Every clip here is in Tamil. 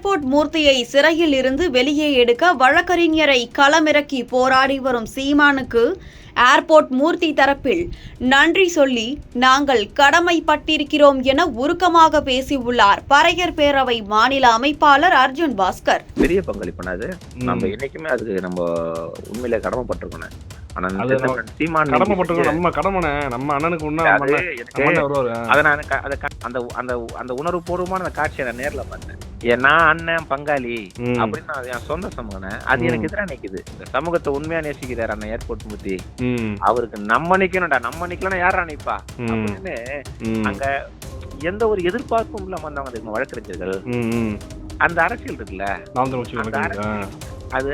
ஏர்போர்ட் மூர்த்தியை சிறையில் இருந்து வெளியே எடுக்க வழக்கறிஞரை களமிறக்கி போராடி வரும் சீமானுக்கு ஏர்போர்ட் மூர்த்தி தரப்பில் நன்றி சொல்லி நாங்கள் கடமைப்பட்டிருக்கிறோம் என உருக்கமாக பேசியுள்ளார் பறையர் பேரவை மாநில அமைப்பாளர் அர்ஜுன் பாஸ்கர். பெரிய பங்களிப்பு அது நம்ம என்னைக்குமே அதுக்கு நம்ம உண்மையிலே கடமைப்பட்டிருக்கோம். அந்த உணர்வு பூர்வமான காட்சியை நான் நேர்ல பார்த்தேன். ஏன்னா அண்ணன் பங்காளி அப்படின்னு என் சொந்த சமூகம் அது எனக்கு எதிராக நிக்குது. இந்த சமூகத்தை உண்மையா நேசிக்கிறார் அண்ணன் ஏர்போர்ட் மூர்த்தி. அவருக்கு நம்ம நிக்கணும்டா, நம்ம நிக்கலன்னா யாரா நிப்பா அப்படின்னு அங்க எந்த ஒரு எதிர்பார்ப்பும் இல்லாம வந்தவங்க வழக்கறிஞர்கள். அந்த அரசியல் இருக்குல்ல, அது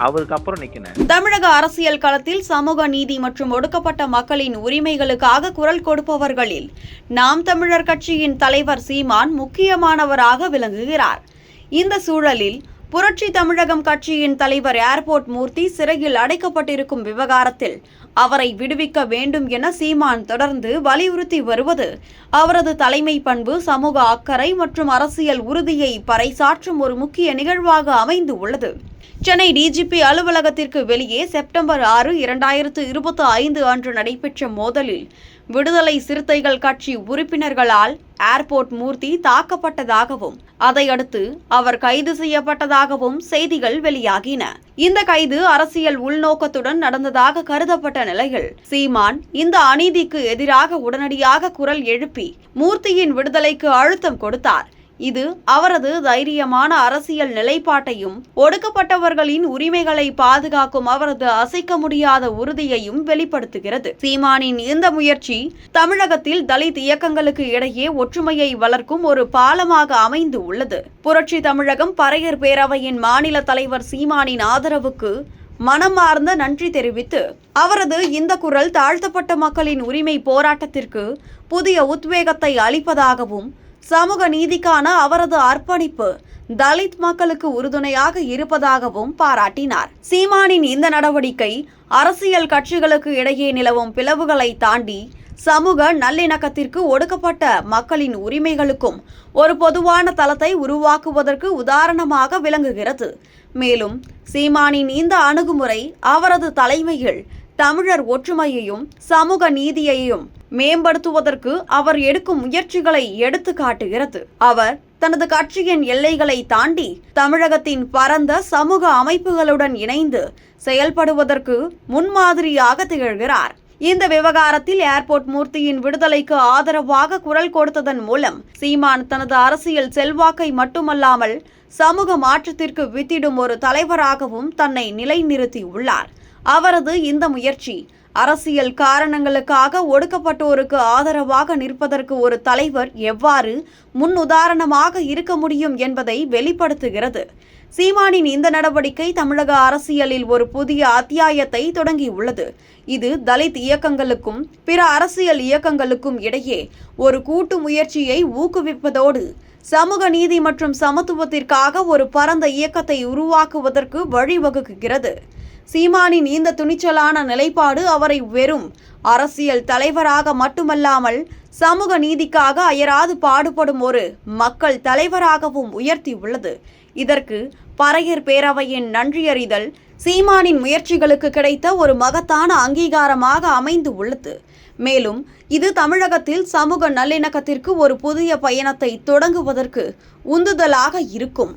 அவருக்கு அப்புறம் நிக்கணும். தமிழக அரசியல் களத்தில் சமூக நீதி மற்றும் ஒடுக்கப்பட்ட மக்களின் உரிமைகளுக்காக குரல் கொடுப்பவர்களில் நாம் தமிழர் கட்சியின் தலைவர் சீமான் முக்கியமானவராக விளங்குகிறார். இந்த சூழலில் புரட்சி தமிழகம் கட்சியின் தலைவர் ஏர்போர்ட் மூர்த்தி சிறையில் அடைக்கப்பட்டிருக்கும் விவகாரத்தில் அவரை விடுவிக்க வேண்டும் என சீமான் தொடர்ந்து வலியுறுத்தி வருவது அவரது தலைமை பண்பு, சமூக அக்கறை மற்றும் அரசியல் உறுதியை பறைசாற்றும் ஒரு முக்கிய நிகழ்வாக அமைந்து உள்ளது. சென்னை டிஜிபி அலுவலகத்திற்கு வெளியே செப்டம்பர் 6, 2025 அன்று நடைபெற்ற மோதலில் விடுதலை சிறுத்தைகள் கட்சி உறுப்பினர்களால் ஏர்போர்ட் மூர்த்தி தாக்கப்பட்டதாகவும் அதையடுத்து அவர் கைது செய்யப்பட்டதாகவும் செய்திகள் வெளியாகின. இந்த கைது அரசியல் உள்நோக்கத்துடன் நடந்ததாக கருதப்பட்ட நிலையில் சீமான் இந்த அநீதிக்கு எதிராக உடனடியாக குரல் எழுப்பி மூர்த்தியின் விடுதலைக்கு அழுத்தம் கொடுத்தார். இது அவரது தைரியமான அரசியல் நிலைப்பாட்டையும் ஒடுக்கப்பட்டவர்களின் உரிமைகளை பாதுகாக்கும் அவரது அசைக்க முடியாத உறுதியையும் வெளிப்படுத்துகிறது. சீமானின் இந்த முயற்சி தமிழகத்தில் தலித் இயக்கங்களுக்கு இடையே ஒற்றுமையை வளர்க்கும் ஒரு பாலமாக அமைந்து உள்ளது. புரட்சி தமிழகம் பறையர் பேரவையின் மாநில தலைவர் சீமானின் ஆதரவுக்கு மனமார்ந்த நன்றி தெரிவித்து அவரது இந்த குரல் தாழ்த்தப்பட்ட மக்களின் உரிமை போராட்டத்திற்கு புதிய உத்வேகத்தை அளிப்பதாகவும் சமூக நீதிக்கான அவரது அர்ப்பணிப்பு தலித் மக்களுக்கு உறுதுணையாக இருப்பதாகவும் பாராட்டினார். சீமானின் இந்த நடவடிக்கை அரசியல் கட்சிகளுக்கு இடையே நிலவும் பிளவுகளை தாண்டி சமூக நல்லிணக்கத்திற்கு, ஒடுக்கப்பட்ட மக்களின் உரிமைகளுக்கும் ஒரு பொதுவான தளத்தை உருவாக்குவதற்கு உதாரணமாக விளங்குகிறது. மேலும் சீமானின் இந்த அணுகுமுறை அவரது தலைமையில் தமிழர் ஒற்றுமையையும் சமூக நீதியையும் மேம்படுத்துவதற்கு அவர் எடுக்கும் முயற்சிகளை எடுத்து காட்டுகிறது. அவர் தனது கட்சியின் எல்லைகளை தாண்டி தமிழகத்தின் பரந்த சமூக அமைப்புகளுடன் இணைந்து செயல்படுவதற்கு முன்மாதிரியாக திகழ்கிறார். இந்த விவகாரத்தில் ஏர்போர்ட் மூர்த்தியின் விடுதலைக்கு ஆதரவாக குரல் கொடுத்ததன் மூலம் சீமான் தனது அரசியல் செல்வாக்கை மட்டுமல்லாமல் சமூக மாற்றத்திற்கு வித்திடும் ஒரு தலைவராகவும் தன்னை நிலைநிறுத்தியுள்ளார். அவரது இந்த முயற்சி அரசியல் காரணங்களுக்காக ஒடுக்கப்பட்டோருக்கு ஆதரவாக நிற்பதற்கு ஒரு தலைவர் எவ்வாறு முன்னுதாரணமாக இருக்க முடியும் என்பதை வெளிப்படுத்துகிறது. சீமானின் இந்த நடவடிக்கை தமிழக அரசியலில் ஒரு புதிய அத்தியாயத்தை தொடங்கியுள்ளது. இது தலித் இயக்கங்களுக்கும் பிற அரசியல் இயக்கங்களுக்கும் இடையே ஒரு கூட்டு முயற்சியை ஊக்குவிப்பதோடு சமூக நீதி மற்றும் சமத்துவத்திற்காக ஒரு பரந்த இயக்கத்தை உருவாக்குவதற்கு வழிவகுக்கிறது. சீமானின் இந்த துணிச்சலான நிலைப்பாடு அவரை வெறும் அரசியல் தலைவராக மட்டுமல்லாமல் சமூக நீதிக்காக அயராது பாடுபடும் ஒரு மக்கள் தலைவராகவும் உயர்த்தியுள்ளது. இதற்கு பறையர் பேரவையின் நன்றியறிதல் சீமானின் முயற்சிகளுக்கு கிடைத்த ஒரு மகத்தான அங்கீகாரமாக அமைந்து உள்ளது. மேலும் இது தமிழகத்தில் சமூக நல்லிணக்கத்திற்கு ஒரு புதிய பயணத்தை தொடங்குவதற்கு உந்துதலாக இருக்கும்.